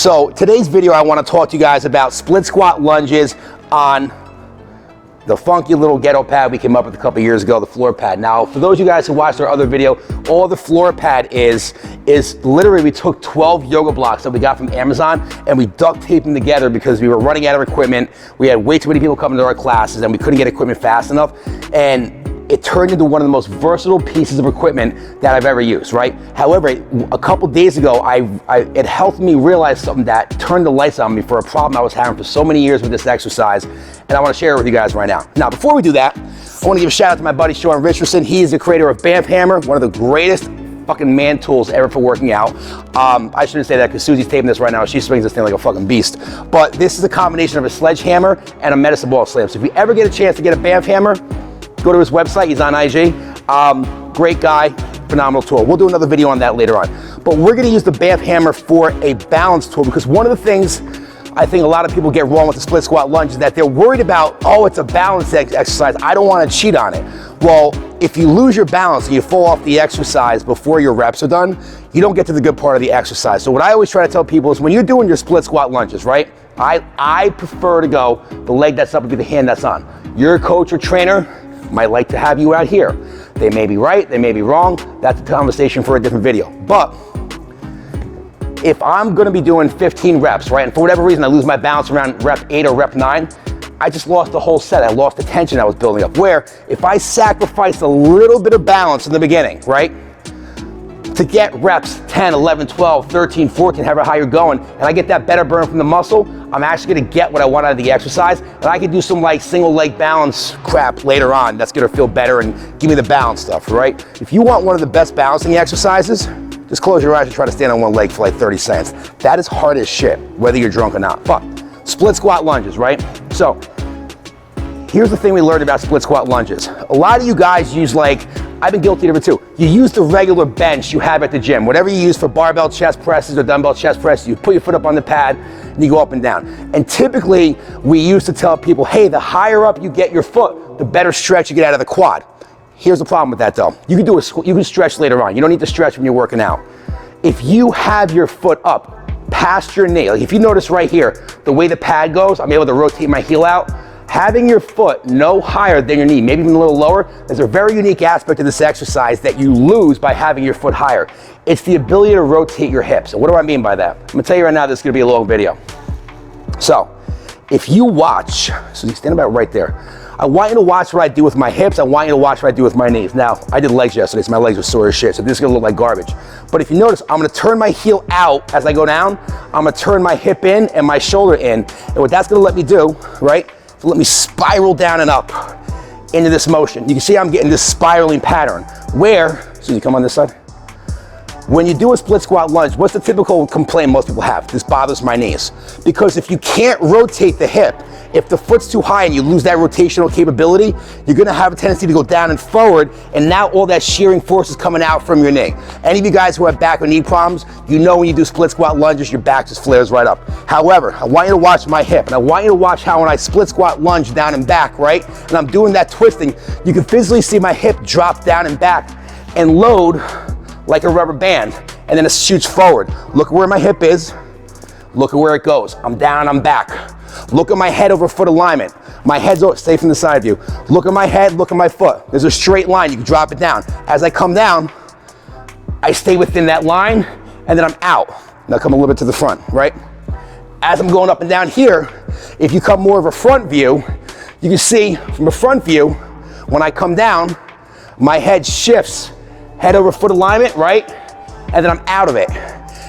So today's video, I want to talk to you guys about split squat lunges on the funky little ghetto pad we came up with a couple years ago, the floor pad. Now, for those of you guys who watched our other video, all the floor pad is literally we took 12 yoga blocks that we got from Amazon and we duct taped them together because we were running out of equipment. We had way too many people coming to our classes and we couldn't get equipment fast enough. And it turned into one of the most versatile pieces of equipment that I've ever used, right? However, a couple days ago, it helped me realize something that turned the lights on me for a problem I was having for so many years with this exercise, and I want to share it with you guys right now. Now, before we do that, I want to give a shout out to my buddy Sean Richardson. He is the creator of Bamf Hammer, one of the greatest fucking man tools ever for working out. I shouldn't say that because Susie's taping this right now. She swings this thing like a fucking beast. But this is a combination of a sledgehammer and a medicine ball slam. So if you ever get a chance to get a Bamf Hammer, go to his website, he's on IG. Great guy, phenomenal tool. We'll do another video on that later on. But we're gonna use the Bamf Hammer for a balance tool because one of the things I think a lot of people get wrong with the split squat lunge is that they're worried about, oh, it's a balance exercise, I don't wanna cheat on it. Well, if you lose your balance and you fall off the exercise before your reps are done, you don't get to the good part of the exercise. So what I always try to tell people is when you're doing your split squat lunges, right? I prefer to go, the leg that's up would be the hand that's on. Your coach or trainer might like to have you out here. They may be right, they may be wrong. That's a conversation for a different video. But if I'm gonna be doing 15 reps, right, and for whatever reason I lose my balance around rep 8 or rep 9, I just lost the whole set. I lost the tension I was building up. Where if I sacrifice a little bit of balance in the beginning, right, to get reps 10, 11, 12, 13, 14, however high you're going, and I get that better burn from the muscle, I'm actually gonna get what I want out of the exercise, and I can do some like single leg balance crap later on that's gonna feel better and give me the balance stuff, right? If you want one of the best balancing exercises, just close your eyes and try to stand on one leg for like 30 seconds. That is hard as shit, whether you're drunk or not. But split squat lunges, right? So here's the thing we learned about split squat lunges. A lot of you guys use I've been guilty of it too. You use the regular bench you have at the gym. Whatever you use for barbell chest presses or dumbbell chest presses, you put your foot up on the pad and you go up and down. And typically we used to tell people, hey, the higher up you get your foot, the better stretch you get out of the quad. Here's the problem with that though. You can stretch later on. You don't need to stretch when you're working out. If you have your foot up past your knee, like if you notice right here, the way the pad goes, I'm able to rotate my heel out. Having your foot no higher than your knee, maybe even a little lower, there's a very unique aspect of this exercise that you lose by having your foot higher. It's the ability to rotate your hips. And what do I mean by that? I'm gonna tell you right now, this is gonna be a long video. So, if you watch, so you stand about right there. I want you to watch what I do with my hips. I want you to watch what I do with my knees. Now, I did legs yesterday, so my legs are sore as shit, so this is gonna look like garbage. But if you notice, I'm gonna turn my heel out as I go down. I'm gonna turn my hip in and my shoulder in. And what that's gonna let me do, right? So let me spiral down and up into this motion. You can see I'm getting this spiraling pattern where, so you come on this side. When you do a split squat lunge, what's the typical complaint most people have? This bothers my knees. Because if you can't rotate the hip, if the foot's too high and you lose that rotational capability, you're gonna have a tendency to go down and forward, and now all that shearing force is coming out from your knee. Any of you guys who have back or knee problems, you know when you do split squat lunges, your back just flares right up. However, I want you to watch my hip, and I want you to watch how when I split squat lunge down and back, right? And I'm doing that twisting, you can physically see my hip drop down and back and load like a rubber band, and then it shoots forward. Look at where my hip is, look at where it goes. I'm down, I'm back. Look at my head over foot alignment. My head's stay from the side view. Look at my head, look at my foot. There's a straight line, you can drop it down. As I come down, I stay within that line, and then I'm out. Now come a little bit to the front, right? As I'm going up and down here, if you come more of a front view, you can see from a front view, when I come down, my head shifts, head over foot alignment, right? And then I'm out of it.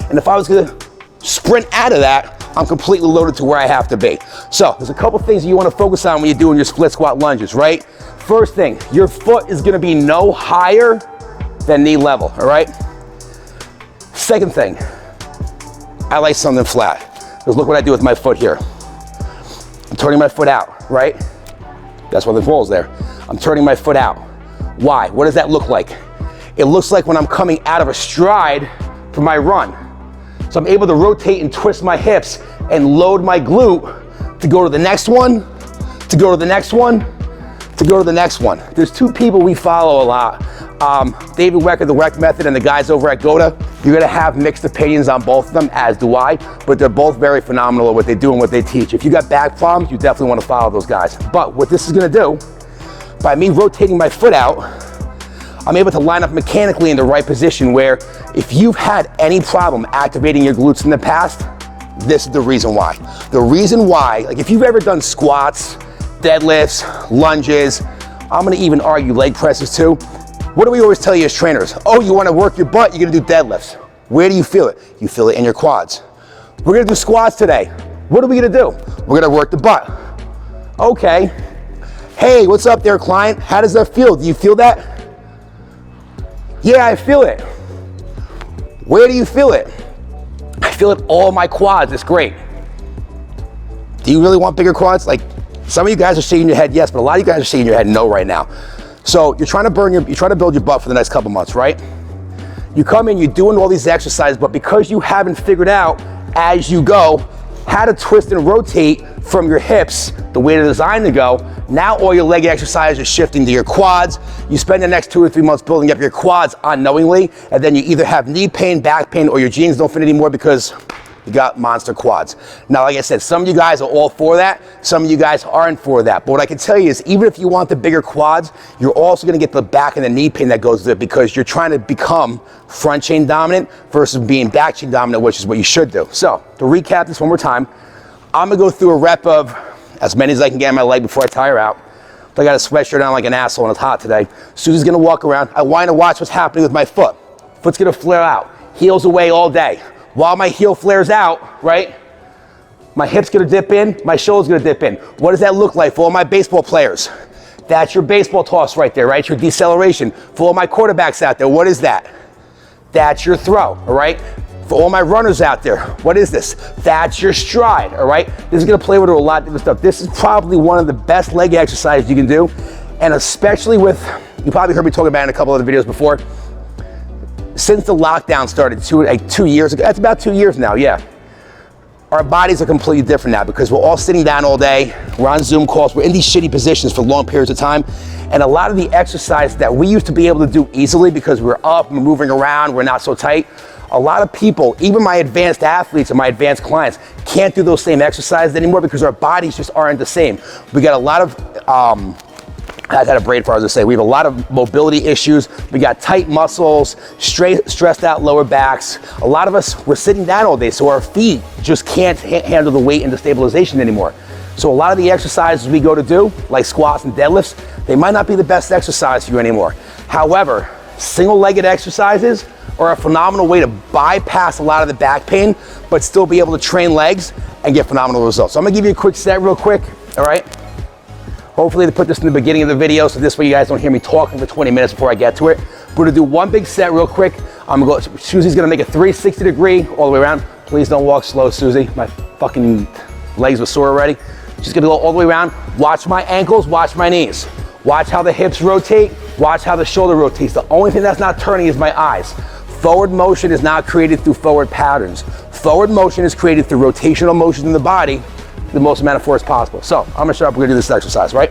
And if I was gonna sprint out of that, I'm completely loaded to where I have to be. So there's a couple things you wanna focus on when you're doing your split squat lunges, right? First thing, your foot is gonna be no higher than knee level, all right? Second thing, I like something flat. Because look what I do with my foot here. I'm turning my foot out, right? That's why the ball's there. I'm turning my foot out. Why? What does that look like? It looks like when I'm coming out of a stride for my run. So I'm able to rotate and twist my hips and load my glute to go to the next one, to go to the next one, to go to the next one. There's two people we follow a lot. David Wecker, the Weck Method, and the guys over at Goda. You're gonna have mixed opinions on both of them, as do I, but they're both very phenomenal at what they do and what they teach. If you got back problems, you definitely wanna follow those guys. But what this is gonna do, by me rotating my foot out, I'm able to line up mechanically in the right position where if you've had any problem activating your glutes in the past, this is the reason why. The reason why, like if you've ever done squats, deadlifts, lunges, I'm gonna even argue leg presses too. What do we always tell you as trainers? Oh, you wanna work your butt, you're gonna do deadlifts. Where do you feel it? You feel it in your quads. We're gonna do squats today. What are we gonna do? We're gonna work the butt. Okay. Hey, what's up there, client? How does that feel? Do you feel that? Yeah, I feel it. Where do you feel it? I feel it all my quads, it's great. Do you really want bigger quads? Like, some of you guys are shaking your head yes, but a lot of you guys are shaking your head no right now. So you're trying to build your butt for the next couple months, right? You come in, you're doing all these exercises, but because you haven't figured out as you go how to twist and rotate from your hips the way they're designed to go, now all your leg exercises are shifting to your quads. You spend the next 2 or 3 months building up your quads unknowingly, and then you either have knee pain, back pain, or your jeans don't fit anymore because you got monster quads. Now, like I said, some of you guys are all for that. Some of you guys aren't for that. But what I can tell you is even if you want the bigger quads, you're also gonna get the back and the knee pain that goes with it because you're trying to become front chain dominant versus being back chain dominant, which is what you should do. So to recap this one more time, I'm gonna go through a rep of as many as I can get on my leg before I tire out. I got a sweatshirt on like an asshole and it's hot today. Susie's gonna walk around. I want to watch what's happening with my foot. Foot's gonna flare out. Heels away all day. While my heel flares out, right? My hip's gonna dip in, my shoulder's gonna dip in. What does that look like for all my baseball players? That's your baseball toss right there, right? It's your deceleration. For all my quarterbacks out there, what is that? That's your throw, all right? For all my runners out there, what is this? That's your stride, all right? This is gonna play with a lot of different stuff. This is probably one of the best leg exercises you can do, and especially with, you probably heard me talk about it in a couple other videos before, since the lockdown started 2 years ago, that's about 2 years now, yeah. Our bodies are completely different now because we're all sitting down all day, we're on Zoom calls, we're in these shitty positions for long periods of time, and a lot of the exercise that we used to be able to do easily because we're up, we're moving around, we're not so tight, a lot of people, even my advanced athletes and my advanced clients, can't do those same exercises anymore because our bodies just aren't the same. We got a lot of, I had a brain fart to say, we have a lot of mobility issues. We got tight muscles, stressed out lower backs. A lot of us, we're sitting down all day, so our feet just can't handle the weight and the stabilization anymore. So a lot of the exercises we go to do, like squats and deadlifts, they might not be the best exercise for you anymore. However, single-legged exercises are a phenomenal way to bypass a lot of the back pain, but still be able to train legs and get phenomenal results. So I'm gonna give you a quick set real quick, all right? Hopefully they put this in the beginning of the video, so this way you guys don't hear me talking for 20 minutes before I get to it. We're gonna do one big set real quick. Susie's gonna make a 360 degree all the way around. Please don't walk slow, Susie. My fucking legs were sore already. She's gonna go all the way around. Watch my ankles, watch my knees. Watch how the hips rotate, watch how the shoulder rotates. The only thing that's not turning is my eyes. Forward motion is not created through forward patterns. Forward motion is created through rotational motion in the body, the most amount of force possible. So I'm gonna show up, we're gonna do this exercise, right?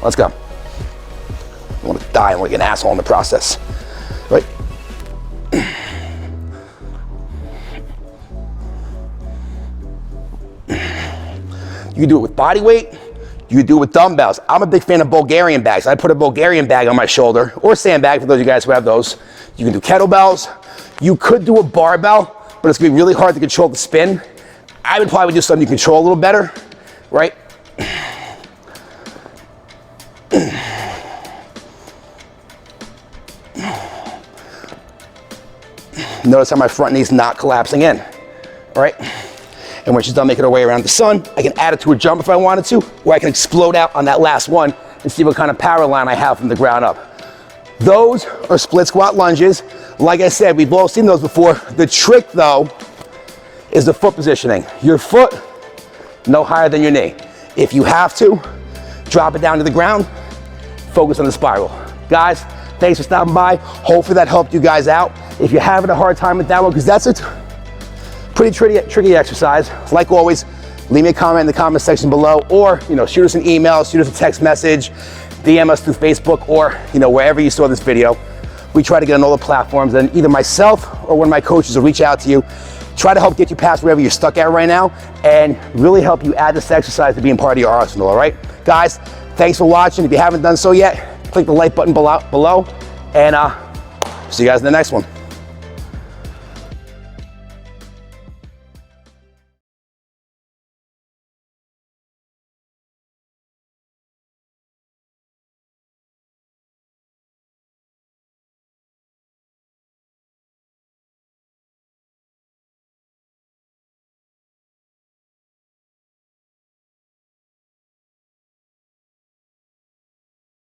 Let's go. I wanna die like an asshole in the process, right? You can do it with body weight, you can do it with dumbbells. I'm a big fan of Bulgarian bags. I put a Bulgarian bag on my shoulder, or sandbag for those of you guys who have those. You can do kettlebells. You could do a barbell, but it's gonna be really hard to control the spin. I would probably do something you control a little better, right? Notice how my front knee's not collapsing in, right? And when she's done making her way around the sun, I can add it to a jump if I wanted to, or I can explode out on that last one and see what kind of power line I have from the ground up. Those are split squat lunges. Like I said, we've all seen those before. The trick though, is the foot positioning. Your foot, no higher than your knee. If you have to, drop it down to the ground, focus on the spiral. Guys, thanks for stopping by. Hopefully that helped you guys out. If you're having a hard time with that one, because that's a pretty tricky exercise, like always, leave me a comment in the comment section below, or, you know, shoot us an email, shoot us a text message, DM us through Facebook, or, you know, wherever you saw this video. We try to get on all the platforms, and either myself or one of my coaches will reach out to you, try to help get you past wherever you're stuck at right now, and really help you add this exercise to being part of your arsenal, all right? Guys, thanks for watching. If you haven't done so yet, click the like button below, and see you guys in the next one.